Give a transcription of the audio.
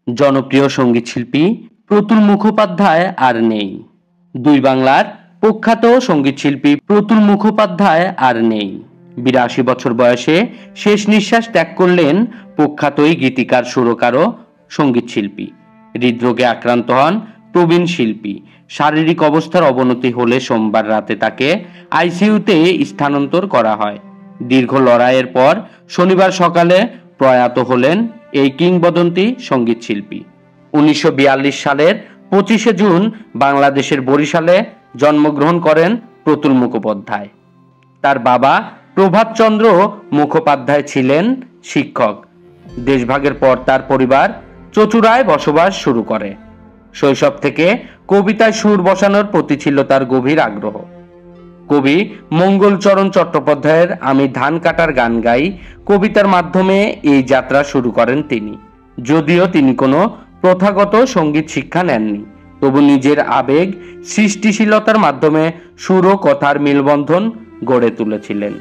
জনপ্রিয় সঙ্গীতশিল্পী প্রতুল মুখোপাধ্যায় আর নেই। দুই বাংলার প্রখ্যাত সঙ্গীতশিল্পী প্রতুল মুখোপাধ্যায় আর নেই। ৮২ বছর বয়সে শেষ নিঃশ্বাস ত্যাগ করলেন প্রখ্যাত এই গীতিকার, সুরকার ও সঙ্গীতশিল্পী। হৃদরোগে আক্রান্ত হন প্রবীণ শিল্পী। শারীরিক অবস্থার অবনতি হলে সোমবার রাতে তাকে আইসিইউতে স্থানান্তর করা হয়। দীর্ঘ লড়াইয়ের পর শনিবার সকালে প্রয়াত হলেন এই কিংবদন্তি সঙ্গীতশিল্পী। ১৯৪২ সালের ২৫শে জুন বাংলাদেশের বরিশালে জন্মগ্রহণ করেন প্রতুল মুখোপাধ্যায়। তার বাবা প্রভাতচন্দ্র মুখোপাধ্যায় ছিলেন শিক্ষক। দেশভাগের পর তার পরিবার চুঁচুড়ায় বসবাস শুরু করে। শৈশব থেকে কবিতায় সুর বসানোর প্রতি ছিল তার গভীর আগ্রহ। কবি মঙ্গলচরণ চট্টোপাধ্যায়ের আমি ধান কাটার গান গাই কবিতার মাধ্যমে এই যাত্রা শুরু করেন তিনি। যদিও তিনি কোনো প্রথাগত সঙ্গীত শিক্ষা নেননি, তবু নিজের আবেগ, সৃষ্টিশীলতার মাধ্যমে সুর ও কথার মেলবন্ধন গড়ে তুলেছিলেন।